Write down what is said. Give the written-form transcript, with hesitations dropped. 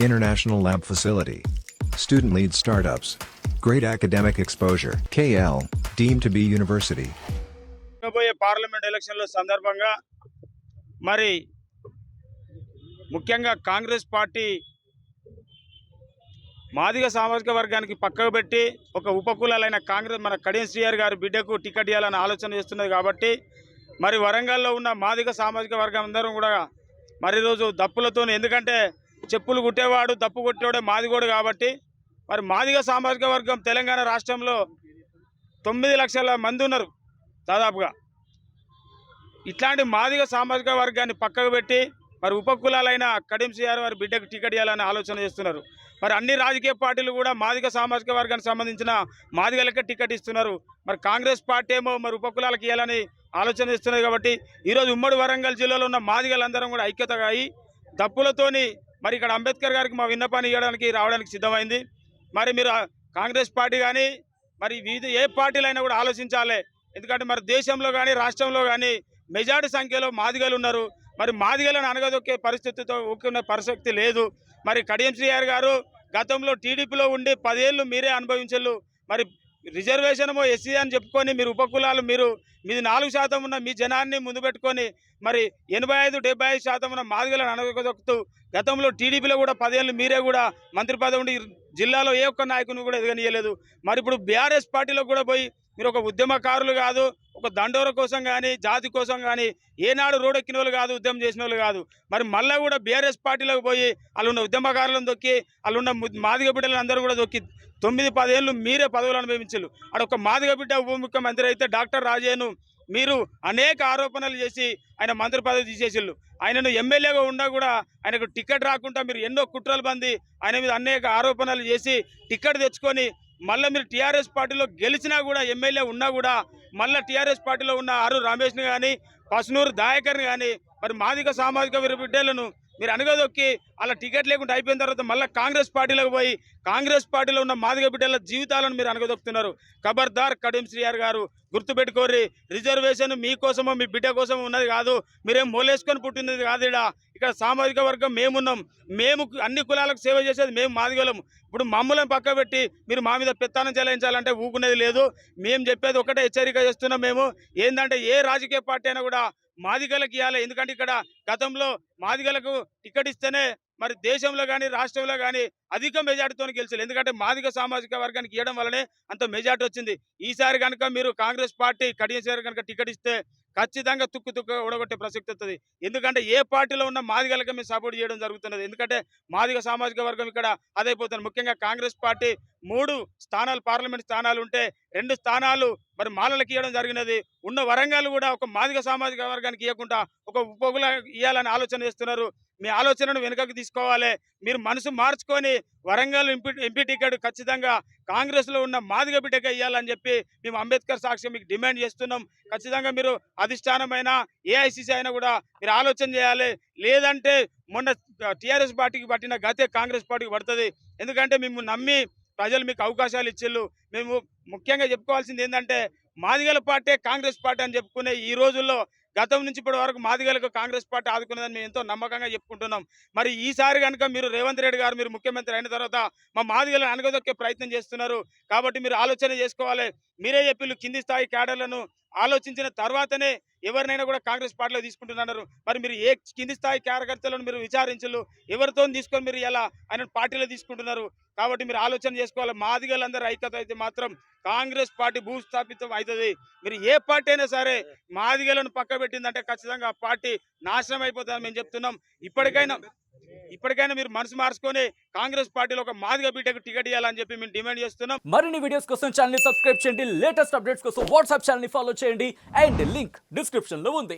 International lab facility. Student-led startups. Great academic exposure. KL, deemed to be university. రాబోయే parliament ఎలక్షన్ల సందర్భంగా మరి ముఖ్యంగా కాంగ్రెస్ పార్టీ మాదిగ సామాజిక వర్గానికి పక్కకు పెట్టి ఒక ఉపకులాలైన కాంగ్రెస్ మన కడియం శ్రీఆర్ గారి బిడ్డకు టికెట్ ఇవ్వాలని ఆలోచన చేస్తున్నది కాబట్టి మరి వరంగల్లో ఉన్న మాదిగ సామాజిక వర్గం అందరం కూడా మరి రోజు దప్పులతో, ఎందుకంటే చెప్పులు కుట్టేవాడు దప్పు కొట్టేవాడే మాదిగోడు కాబట్టి మరి మాదిగ సామాజిక వర్గం తెలంగాణ రాష్ట్రంలో 9 లక్షల మంది ఉన్నారు దాదాపుగా. ఇట్లాంటి మాదిగ సామాజిక వర్గాన్ని పక్కకు పెట్టి మరి ఉపకులాలైన కడియం శ్రీఆర్ వారి బిడ్డకు టికెట్ ఇవ్వాలని ఆలోచన చేస్తున్నారు. మరి అన్ని రాజకీయ పార్టీలు కూడా మాదిగ సామాజిక వర్గానికి సంబంధించిన మాదిగలకే టికెట్ ఇస్తున్నారు. మరి కాంగ్రెస్ పార్టీ ఏమో మరి ఉపకులాలకు ఇవ్వాలని ఆలోచన చేస్తున్నది కాబట్టి ఈరోజు ఉమ్మడి వరంగల్ జిల్లాలో ఉన్న మాదిగలందరం కూడా ఐక్యతగా అయ్యి దప్పులతోని మరి ఇక్కడ అంబేద్కర్ గారికి మా విన్నపాన్ని ఇవ్వడానికి రావడానికి సిద్ధమైంది. మరి మీరు కాంగ్రెస్ పార్టీ కానీ మరి ఏ పార్టీలైనా కూడా ఆలోచించాలి. ఎందుకంటే మరి దేశంలో కానీ రాష్ట్రంలో కానీ మెజార్టీ సంఖ్యలో మాదిగలు ఉన్నారు. మరి మాదిగలను అనగదొక్కే పరిస్థితితో ఊరుకునే పరిస్థితి లేదు. మరి కడియం శ్రీఆర్ గారు గతంలో టీడీపీలో ఉండి 10 ఏళ్ళు మీరే అనుభవించలు. మరి రిజర్వేషన్ ఎస్సీ అని చెప్పుకొని మీరు ఉపకులాలు మీది 4% ఉన్న మీ జనాన్ని ముందు పెట్టుకొని మరి 85-75% ఉన్న మాదిగలను అనగదొక్కుతూ గతంలో టీడీపీలో కూడా 10 ఏళ్ళు మీరే కూడా మంత్రి పదవి ఉండి జిల్లాలో ఏ ఒక్క నాయకుని కూడా ఎదగనీయలేదు. మరి ఇప్పుడు బీఆర్ఎస్ పార్టీలో కూడా పోయి మీరు ఒక ఉద్యమకారులు కాదు, ఒక దండోర కోసం కానీ జాతి కోసం కానీ ఏనాడు రోడెక్కిన వాళ్ళు కాదు, ఉద్యమం చేసిన వాళ్ళు కాదు. మరి మళ్ళీ కూడా బీఆర్ఎస్ పార్టీలోకి పోయి వాళ్ళు ఉన్న ఉద్యమకారులను దొక్కి వాళ్ళు ఉన్న మాదిగ బిడ్డలను అందరూ కూడా దొక్కి 9-10 ఏళ్ళు మీరే పదవులు అనుభవించలు. అక్కడ ఒక మాదిగ బిడ్డ ఉప ముఖ్యమంత్రి అయితే డాక్టర్ రాజేను మీరు అనేక ఆరోపణలు చేసి ఆయన మంత్రి పదవి తీసేసిళ్ళు. ఆయనను ఎమ్మెల్యేగా ఉన్నా కూడా ఆయనకు టికెట్ రాకుండా మీరు ఎన్నో కుట్రలు బంది ఆయన మీద అనేక ఆరోపణలు చేసి టికెట్ తెచ్చుకొని మళ్ళీ మీరు టీఆర్ఎస్ పార్టీలో గెలిచినా కూడా ఎమ్మెల్యే ఉన్నా కూడా మళ్ళీ టీఆర్ఎస్ పార్టీలో ఉన్న ఆరు రమేష్ని కానీ పసునూరు దాయకర్ని కానీ మరి మాదిగ సామాజిక బిడ్డలను మీరు అనగదొక్కి అలా టికెట్ లేకుండా అయిపోయిన తర్వాత మళ్ళీ కాంగ్రెస్ పార్టీలోకి పోయి కాంగ్రెస్ పార్టీలో ఉన్న మాదిగ బిడ్డల జీవితాలను మీరు అనగదొక్కుతున్నారు. ఖబర్దార్ కడియం శ్రీఆర్ గారు, గుర్తుపెట్టుకోర్రి. రిజర్వేషన్ మీకోసమో మీ బిడ్డ కోసమో ఉన్నది కాదు, మీరేం మోలేసుకొని పుట్టినది కాదు. ఇక్కడ సామాజిక వర్గం మేమున్నాం, మేము అన్ని కులాలకు సేవ చేసేది మేము మాదిగలం. ఇప్పుడు మమ్మల్ని పక్క పెట్టి మీరు మా మీద పెత్తానం చెలాయించాలంటే ఊకునేది లేదు. మేము చెప్పేది ఒకటే హెచ్చరిక చేస్తున్నాం. మేము ఏంటంటే ఏ రాజకీయ పార్టీ అయినా కూడా మాదిగలకు ఇవ్వాలి. ఎందుకంటే ఇక్కడ గతంలో మాదిగలకు టికెట్ ఇస్తేనే మరి దేశంలో కానీ రాష్ట్రంలో కానీ అధిక మెజార్టీతో గెలిచారు. ఎందుకంటే మాదిగ సామాజిక వర్గానికి ఇవ్వడం వల్లనే అంత మెజార్టీ వచ్చింది. ఈసారి కనుక మీరు కాంగ్రెస్ పార్టీ కడియం శ్రీఆర్ కనుక టికెట్ ఇస్తే ఖచ్చితంగా తుక్కు ఓడగొట్టే ప్రసక్తి వస్తుంది. ఎందుకంటే ఏ పార్టీలో ఉన్న మాదిగలకే మేము సపోర్ట్ చేయడం జరుగుతున్నది. ఎందుకంటే మాదిగ సామాజిక వర్గం ఇక్కడ అదైపోతుంది. ముఖ్యంగా కాంగ్రెస్ పార్టీ 3 స్థానాలు పార్లమెంట్ స్థానాలు ఉంటే 2 స్థానాలు మరి మాలలకు ఇవ్వడం జరిగినది. ఉన్న వరంగల్ కూడా ఒక మాదిగ సామాజిక వర్గానికి ఇవ్వకుండా ఒక ఉపకుల ఇవ్వాలని ఆలోచన చేస్తున్నారు. మీ ఆలోచనను వెనుకకు తీసుకోవాలి. మీరు మనసు మార్చుకొని వరంగల్ ఎంపీ టికెట్ ఖచ్చితంగా కాంగ్రెస్లో ఉన్న మాదిగ బిడ్డకే ఇవ్వాలని చెప్పి మేము అంబేద్కర్ సాక్ష్యం మీకు డిమాండ్ చేస్తున్నాం. ఖచ్చితంగా మీరు అధిష్టానమైన ఏఐసిసి అయినా కూడా మీరు ఆలోచన చేయాలి. లేదంటే మొన్న టీఆర్ఎస్ పార్టీకి పట్టిన గతే కాంగ్రెస్ పార్టీకి పడుతుంది. ఎందుకంటే మేము నమ్మి ప్రజలు మీకు అవకాశాలు ఇచ్చిళ్ళు. మేము ముఖ్యంగా చెప్పుకోవాల్సింది ఏంటంటే మాదిగల పార్టీ కాంగ్రెస్ పార్టీ అని చెప్పుకునే ఈ రోజుల్లో గతం నుంచి ఇప్పటి వరకు మాదిగలకు కాంగ్రెస్ పార్టీ ఆదుకున్నదని మేము ఎంతో నమ్మకంగా చెప్పుకుంటున్నాం. మరి ఈసారి కనుక మీరు రేవంత్ రెడ్డి గారు మీరు ముఖ్యమంత్రి అయిన తర్వాత మా మాదిగలను అనగదొక్కే ప్రయత్నం చేస్తున్నారు. కాబట్టి మీరు ఆలోచన చేసుకోవాలి. మీరే చెప్పిళ్ళు కింది స్థాయి క్యాడర్లను ఆలోచించిన తర్వాతనే ఎవరినైనా కూడా కాంగ్రెస్ పార్టీలో తీసుకుంటున్నారు. మరి మీరు ఏ కింది స్థాయి కార్యకర్తలను మీరు విచారించలు ఎవరితో తీసుకొని మీరు ఎలా ఆయన పార్టీలో తీసుకుంటున్నారు. కాబట్టి మీరు ఆలోచన చేసుకోవాలి. మాదిగలందరూ ఐక్యత అయితే మాత్రం కాంగ్రెస్ పార్టీ భూస్థాపితం అవుతుంది. మీరు ఏ పార్టీ అయినా సరే మాదిగలను పక్క పెట్టిందంటే ఖచ్చితంగా ఆ పార్టీ నాశనం అయిపోతుందని మేము చెప్తున్నాం. ఇప్పటికైనా మీరు మనసు మార్చుకొని కాంగ్రెస్ పార్టీలో ఒక మాదిగ బిడ్డకు టికెట్ ఇవ్వాలని చెప్పి మేము డిమాండ్ చేస్తున్నాం. మరిన్ని వీడియోస్ కోసం ఛానల్ ని సబ్స్క్రైబ్ చేయండి. లేటెస్ట్ అప్డేట్స్ కోసం వాట్సాప్ ఛానల్ ని ఫాలో చేయండి. అండ్ లింక్ డిస్క్రిప్షన్ లో ఉంది.